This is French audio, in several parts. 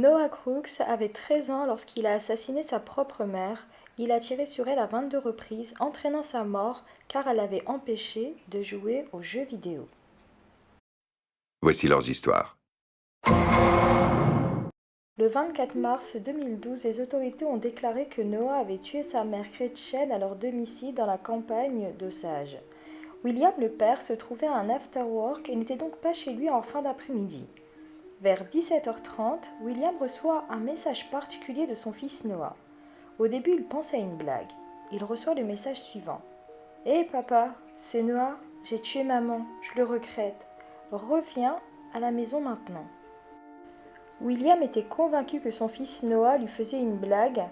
Noah Crooks avait 13 ans lorsqu'il a assassiné sa propre mère. Il a tiré sur elle à 22 reprises, entraînant sa mort car elle l'avait empêché de jouer aux jeux vidéo. Voici leurs histoires. Le 24 mars 2012, les autorités ont déclaré que Noah avait tué sa mère Gretchen à leur domicile dans la campagne d'Osage. William, le père, se trouvait à un after-work et n'était donc pas chez lui en fin d'après-midi. Vers 17h30, William reçoit un message particulier de son fils Noah. Au début, il pense à une blague. Il reçoit le message suivant. « Hé papa, c'est Noah, j'ai tué maman, je le regrette. Reviens à la maison maintenant. » William était convaincu que son fils Noah lui faisait une blague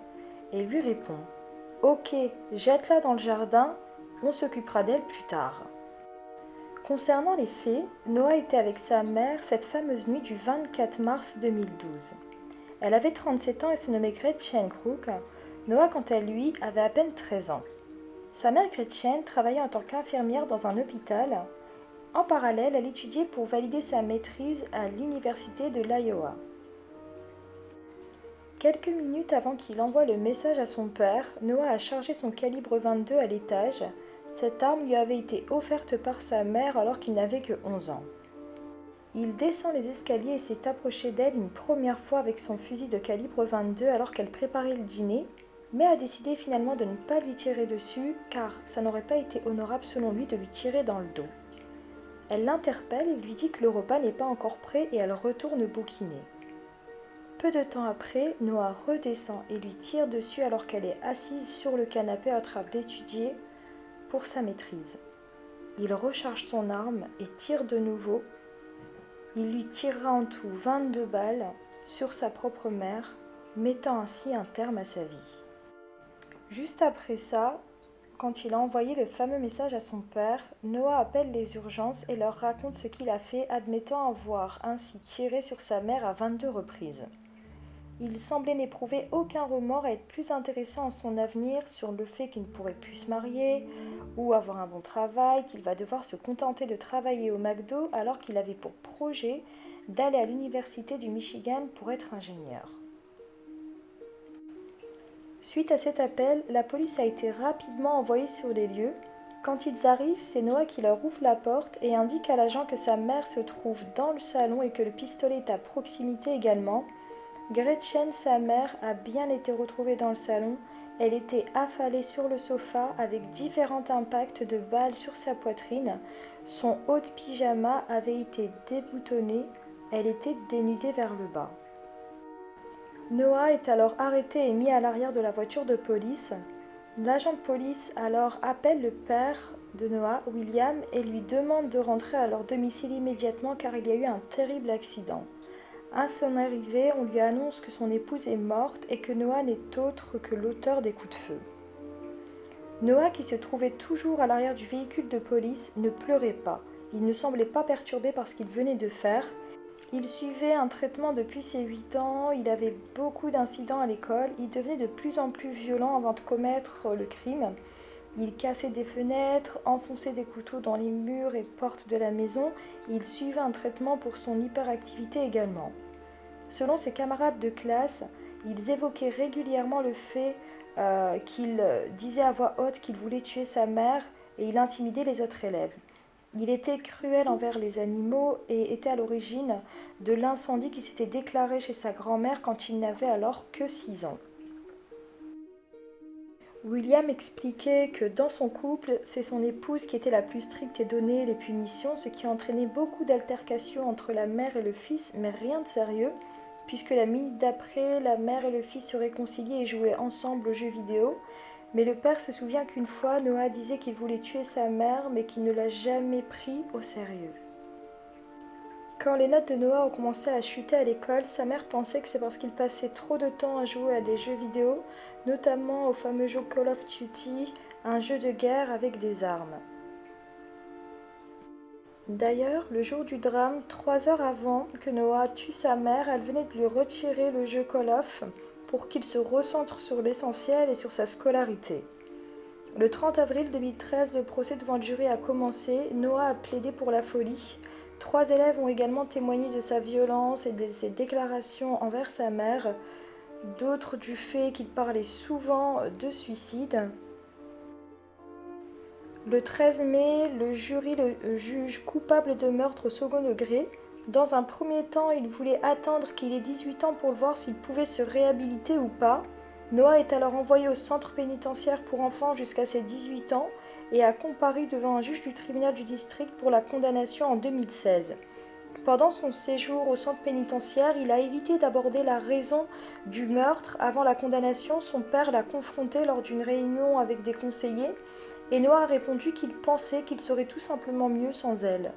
et lui répond « Ok, jette-la dans le jardin, on s'occupera d'elle plus tard. » Concernant les faits, Noah était avec sa mère cette fameuse nuit du 24 mars 2012. Elle avait 37 ans et se nommait Gretchen Crook. Noah, quant à lui, avait à peine 13 ans. Sa mère Gretchen travaillait en tant qu'infirmière dans un hôpital. En parallèle, elle étudiait pour valider sa maîtrise à l'université de l'Iowa. Quelques minutes avant qu'il envoie le message à son père, Noah a chargé son calibre 22 à l'étage. Cette arme lui avait été offerte par sa mère alors qu'il n'avait que 11 ans. Il descend les escaliers et s'est approché d'elle une première fois avec son fusil de calibre 22 alors qu'elle préparait le dîner, mais a décidé finalement de ne pas lui tirer dessus car ça n'aurait pas été honorable selon lui de lui tirer dans le dos. Elle l'interpelle et lui dit que le repas n'est pas encore prêt et elle retourne bouquiner. Peu de temps après, Noah redescend et lui tire dessus alors qu'elle est assise sur le canapé en train d'étudier pour sa maîtrise. Il recharge son arme et tire de nouveau. Il lui tirera en tout 22 balles sur sa propre mère, mettant ainsi un terme à sa vie. Juste après ça, quand il a envoyé le fameux message à son père, Noah appelle les urgences et leur raconte ce qu'il a fait, admettant avoir ainsi tiré sur sa mère à 22 reprises. Il semblait n'éprouver aucun remords et être plus intéressé en son avenir sur le fait qu'il ne pourrait plus se marier ou avoir un bon travail, qu'il va devoir se contenter de travailler au McDo alors qu'il avait pour projet d'aller à l'université du Michigan pour être ingénieur. Suite à cet appel, la police a été rapidement envoyée sur les lieux. Quand ils arrivent, c'est Noah qui leur ouvre la porte et indique à l'agent que sa mère se trouve dans le salon et que le pistolet est à proximité également. Gretchen, sa mère, a bien été retrouvée dans le salon. Elle était affalée sur le sofa avec différents impacts de balles sur sa poitrine. Son haut de pyjama avait été déboutonné. Elle était dénudée vers le bas. Noah est alors arrêté et mis à l'arrière de la voiture de police. L'agent de police alors appelle le père de Noah, William, et lui demande de rentrer à leur domicile immédiatement car il y a eu un terrible accident. À son arrivée, on lui annonce que son épouse est morte et que Noah n'est autre que l'auteur des coups de feu. Noah, qui se trouvait toujours à l'arrière du véhicule de police, ne pleurait pas. Il ne semblait pas perturbé par ce qu'il venait de faire. Il suivait un traitement depuis ses 8 ans, il avait beaucoup d'incidents à l'école, il devenait de plus en plus violent avant de commettre le crime. Il cassait des fenêtres, enfonçait des couteaux dans les murs et portes de la maison, et il suivait un traitement pour son hyperactivité également. Selon ses camarades de classe, ils évoquaient régulièrement le fait qu'il disait à voix haute qu'il voulait tuer sa mère et il intimidait les autres élèves. Il était cruel envers les animaux et était à l'origine de l'incendie qui s'était déclaré chez sa grand-mère quand il n'avait alors que 6 ans. William expliquait que dans son couple, c'est son épouse qui était la plus stricte et donnait les punitions, ce qui entraînait beaucoup d'altercations entre la mère et le fils, mais rien de sérieux, puisque la minute d'après, la mère et le fils se réconciliaient et jouaient ensemble aux jeux vidéo. Mais le père se souvient qu'une fois, Noah disait qu'il voulait tuer sa mère, mais qu'il ne l'a jamais pris au sérieux. Quand les notes de Noah ont commencé à chuter à l'école, sa mère pensait que c'est parce qu'il passait trop de temps à jouer à des jeux vidéo, notamment au fameux jeu Call of Duty, un jeu de guerre avec des armes. D'ailleurs, le jour du drame, 3 heures avant que Noah tue sa mère, elle venait de lui retirer le jeu Call of pour qu'il se recentre sur l'essentiel et sur sa scolarité. Le 30 avril 2013, le procès devant le jury a commencé. Noah a plaidé pour la folie. 3 élèves ont également témoigné de sa violence et de ses déclarations envers sa mère, d'autres du fait qu'il parlait souvent de suicide. Le 13 mai, le jury le juge coupable de meurtre au second degré. Dans un premier temps, il voulait attendre qu'il ait 18 ans pour voir s'il pouvait se réhabiliter ou pas. Noah est alors envoyé au centre pénitentiaire pour enfants jusqu'à ses 18 ans et a comparu devant un juge du tribunal du district pour la condamnation en 2016. Pendant son séjour au centre pénitentiaire, il a évité d'aborder la raison du meurtre. Avant la condamnation, son père l'a confronté lors d'une réunion avec des conseillers et Noah a répondu qu'il pensait qu'il serait tout simplement mieux sans elle.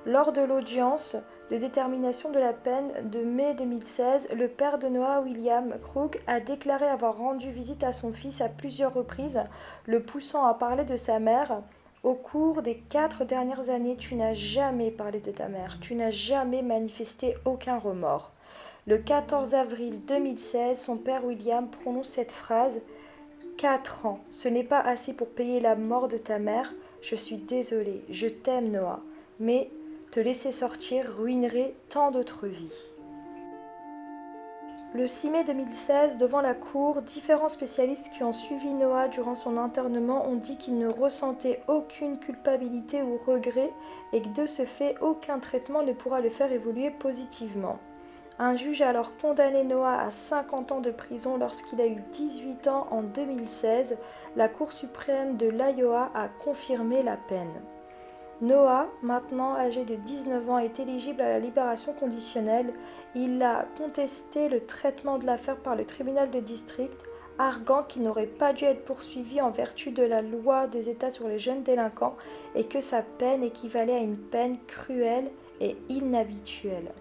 Lors de l'audience de détermination de la peine de mai 2016, le père de Noah, William Krug, a déclaré avoir rendu visite à son fils à plusieurs reprises, le poussant à parler de sa mère. Au cours des 4 dernières années, tu n'as jamais parlé de ta mère, tu n'as jamais manifesté aucun remords. Le 14 avril 2016, son père William prononce cette phrase: 4 ans, ce n'est pas assez pour payer la mort de ta mère. Je suis désolée, je t'aime Noah, mais te laisser sortir ruinerait tant d'autres vies. Le 6 mai 2016, devant la cour, différents spécialistes qui ont suivi Noah durant son internement ont dit qu'il ne ressentait aucune culpabilité ou regret et que de ce fait, aucun traitement ne pourra le faire évoluer positivement. Un juge a alors condamné Noah à 50 ans de prison lorsqu'il a eu 18 ans en 2016. La Cour suprême de l'Iowa a confirmé la peine. Noah, maintenant âgé de 19 ans, est éligible à la libération conditionnelle. Il a contesté le traitement de l'affaire par le tribunal de district, arguant qu'il n'aurait pas dû être poursuivi en vertu de la loi des États sur les jeunes délinquants et que sa peine équivalait à une peine cruelle et inhabituelle.